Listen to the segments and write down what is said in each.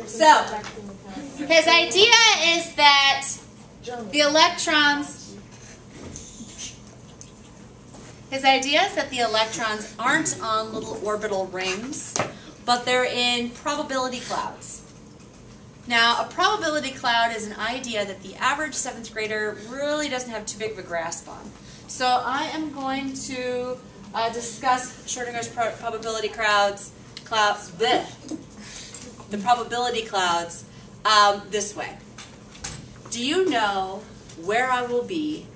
So, his idea is that the electrons aren't on little orbital rings, but they're in probability clouds. Now, a probability cloud is an idea that the average 7th grader really doesn't have too big of a grasp on. So I am going to discuss Schrodinger's probability clouds, the probability clouds, this way. Do you know where I will be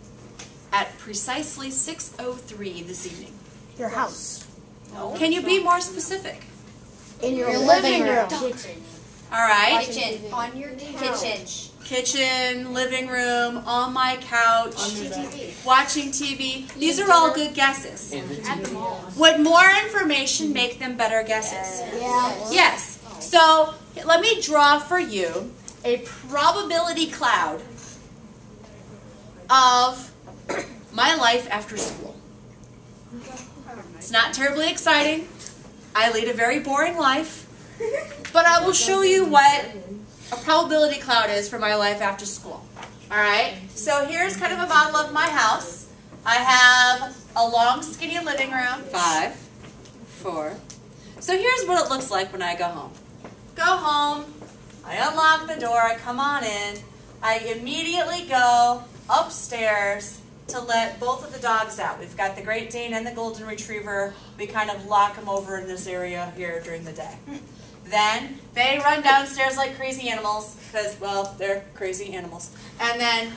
at precisely 6:03 this evening? Your house. No. Can you be more specific? In your living room. All right. Kitchen. On your couch. Kitchen, living room, on my couch, watching TV. These are all good guesses. Would more information make them better guesses? Yes. So let me draw for you a probability cloud of my life after school. It's not terribly exciting. I lead a very boring life. But I will show you what a probability cloud is for my life after school. Alright, so here's kind of a model of my house. I have a long, skinny living room. 5, 4. So here's what it looks like when I go home. Go home, I unlock the door, I come on in. I immediately go upstairs to let both of the dogs out. We've got the Great Dane and the Golden Retriever. We kind of lock them over in this area here during the day. Then they run downstairs like crazy animals because, well, they're crazy animals. And then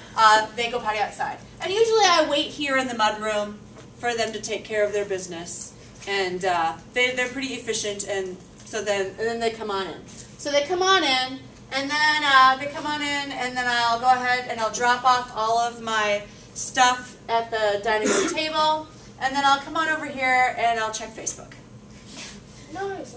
they go potty outside. And usually I wait here in the mudroom for them to take care of their business. And they're pretty efficient, and so then they come on in. So they come on in, and then I'll go ahead and I'll drop off all of my stuff at the dining room table, and then I'll come on over here and I'll check Facebook. Nice.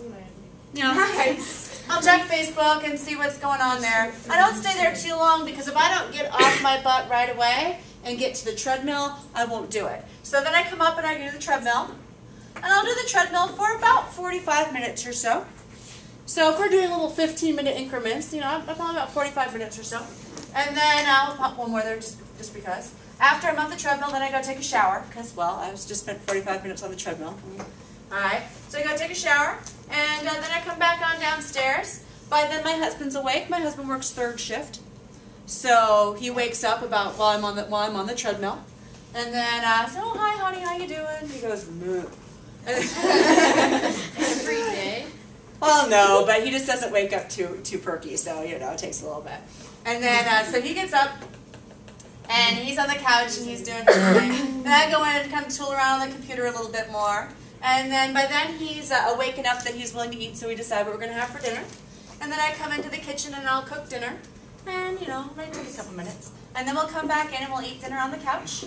Nice. I'll check Facebook and see what's going on there. I don't stay there too long because if I don't get off my butt right away and get to the treadmill, I won't do it. So then I come up and I go to the treadmill, and I'll do the treadmill for about 45 minutes or so. So if we're doing little 15-minute increments, probably about 45 minutes or so. And then I'll pop one more there just because. After I'm on the treadmill, then I go take a shower because, well, I just spent 45 minutes on the treadmill. Alright, so I go take a shower, and then I come back on downstairs. By then my husband's awake. My husband works 3rd shift. So he wakes up about while I'm on the treadmill. And then I say, "Oh, hi honey, how you doing?" He goes, "Moo." Every day? Well, no, but he just doesn't wake up too perky, so it takes a little bit. And then so he gets up, and he's on the couch and he's doing his thing. Then I go in and kind of tool around on the computer a little bit more. And then by then he's awake enough that he's willing to eat, so we decide what we're going to have for dinner. And then I come into the kitchen and I'll cook dinner. And, it might take a couple minutes. And then we'll come back in and we'll eat dinner on the couch.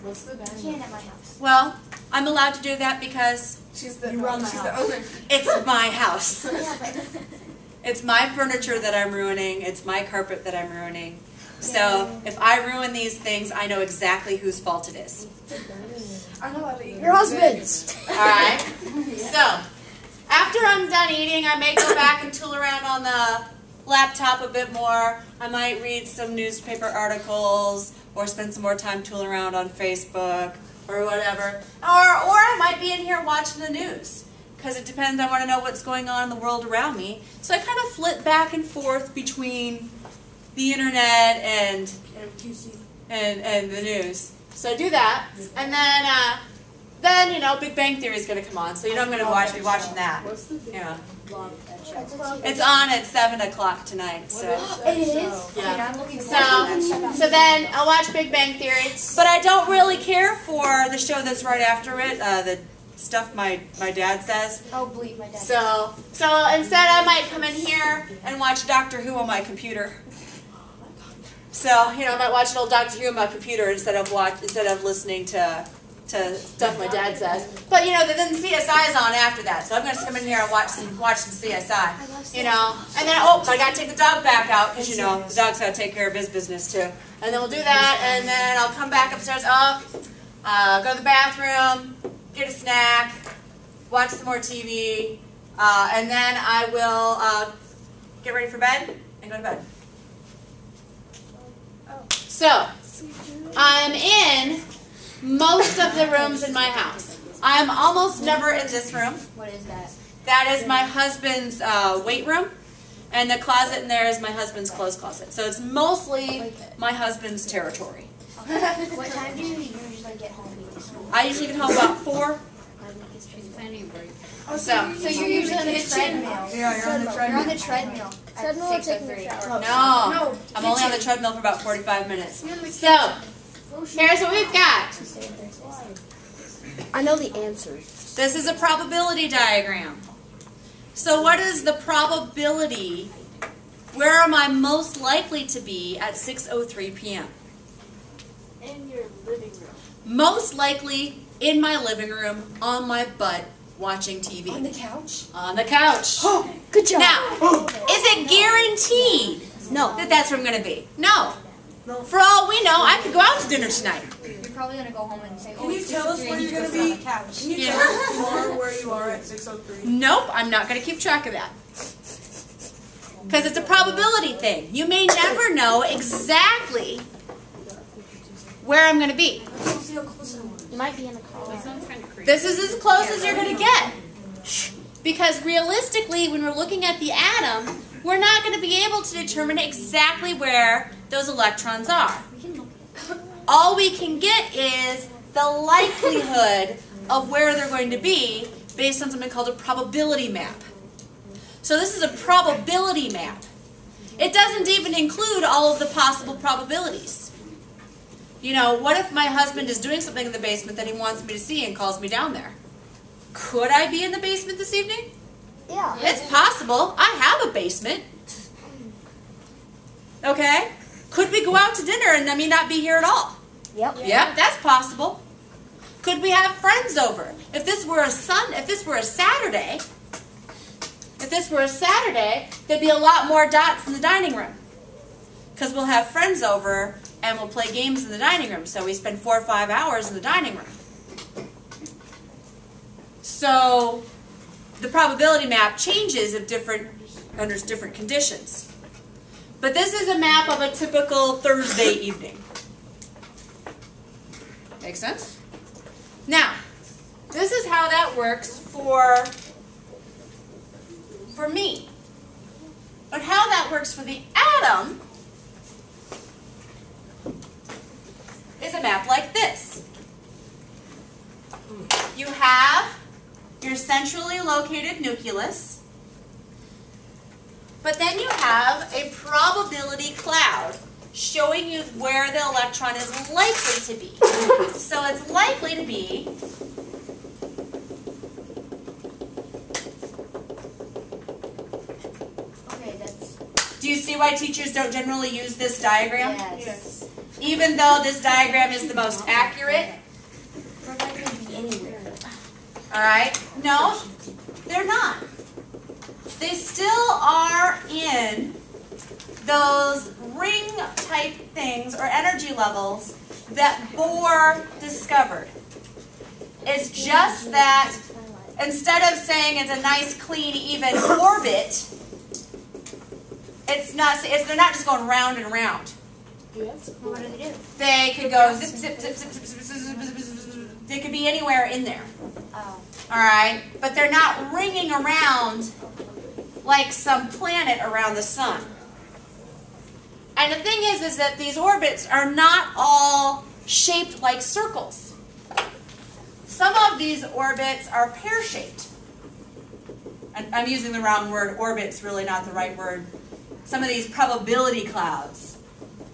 What's the band? Can't at my house. Well, I'm allowed to do that because She's the owner. it's my house. It's my furniture that I'm ruining. It's my carpet that I'm ruining. So if I ruin these things, I know exactly whose fault it is. Your husband's. Alright? So, after I'm done eating, I may go back and tool around on the laptop a bit more. I might read some newspaper articles or spend some more time tooling around on Facebook or whatever. Or I might be in here watching the news because it depends. I want to know what's going on in the world around me. So I kind of flip back and forth between the internet and the news. So I do that, and then Big Bang Theory is going to come on. So I'm going to be watching that. Yeah. It's on at 7 o'clock tonight. So It is? yeah. I'm looking So then I'll watch Big Bang Theory, but I don't really care for the show that's right after it. The stuff my dad says. Oh, bleep, my dad. So instead I might come in here and watch Doctor Who on my computer. So, I might watch an old Doctor Who on my computer instead of listening to stuff my dad says. But, then CSI is on after that. So I'm going to come in here and watch some CSI. And then, I got to take the dog back out because, the dog's got to take care of his business too. And then we'll do that, and then I'll come back upstairs, go to the bathroom, get a snack, watch some more TV, And then I will get ready for bed and go to bed. So, I'm in most of the rooms in my house. I'm almost never in this room. What is that? That is my husband's weight room. And the closet in there is my husband's clothes closet. So it's mostly my husband's territory. What time do you usually get home? I usually get home about 4. So you're usually on the treadmill. Yeah, you're on the treadmill. You're on the treadmill. Treadmill or taking a shower? no, I'm only on the treadmill for about 45 minutes. So here's what we've got. I know the answer. This is a probability diagram. So what is the probability? Where am I most likely to be at 6:03 p.m.? In your living room. Most likely in my living room, on my butt, watching TV. On the couch? On the couch. Oh, good job. Now, is it guaranteed No. that that's where I'm going to be? No. For all we know, I could go out to dinner tonight. You're probably going to go home and say, Can you tell us where you're going to be? Can you tell us tomorrow where you are at 6:03? Nope, I'm not going to keep track of that. Because it's a probability thing. You may never know exactly where I'm going to be. You might be in the car. This is as close as you're going to get. Because realistically, when we're looking at the atom, we're not going to be able to determine exactly where those electrons are. All we can get is the likelihood of where they're going to be based on something called a probability map. So this is a probability map. It doesn't even include all of the possible probabilities. You know, what if my husband is doing something in the basement that he wants me to see and calls me down there? Could I be in the basement this evening? Yeah. It's possible. I have a basement. Okay? Could we go out to dinner and me not be here at all? Yep. Yep, that's possible. Could we have friends over? If this were a Saturday, there'd be a lot more dots in the dining room. Because we'll have friends over and we'll play games in the dining room. So we spend 4 or 5 hours in the dining room. So the probability map changes under different conditions. But this is a map of a typical Thursday evening. Make sense? Now, this is how that works for me. But how that works for the atom is a map like this. You have your centrally located nucleus, but then you have a probability cloud showing you where the electron is likely to be. So it's likely to be Do you see why teachers don't generally use this diagram? Yes. Even though this diagram is the most accurate? Alright? No, they're not. They still are in those ring-type things or energy levels that Bohr discovered. It's just that instead of saying it's a nice, clean, even orbit, they're not just going round and round. What do they do? They could go zip, zip, zip, zip, zip, zip, zip, zip, zip, zip. They could be anywhere in there. Oh. Alright? But they're not ringing around like some planet around the sun. And the thing is that these orbits are not all shaped like circles. Some of these orbits are pear-shaped. I'm using the wrong word. Orbit's really not the right word. Some of these probability clouds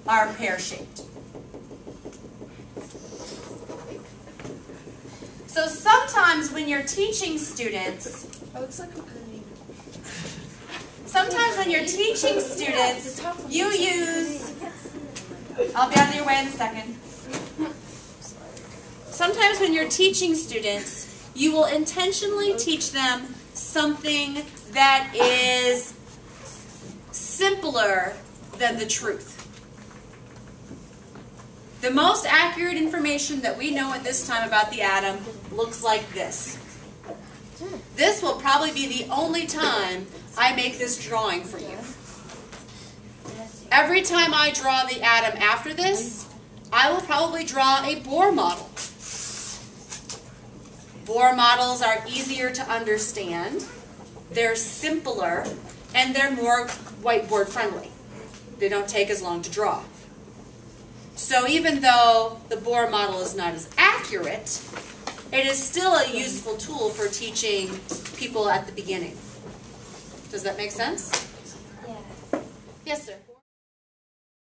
are pear-shaped. So sometimes when you're teaching students, you use, I'll be out of your way in a second. Sometimes when you're teaching students, you will intentionally teach them something that is simpler than the truth. The most accurate information that we know at this time about the atom looks like this. This will probably be the only time I make this drawing for you. Every time I draw the atom after this, I will probably draw a Bohr model. Bohr models are easier to understand, they're simpler, and they're more whiteboard friendly. They don't take as long to draw. So even though the Bohr model is not as accurate, it is still a useful tool for teaching people at the beginning. Does that make sense? Yeah. Yes, sir.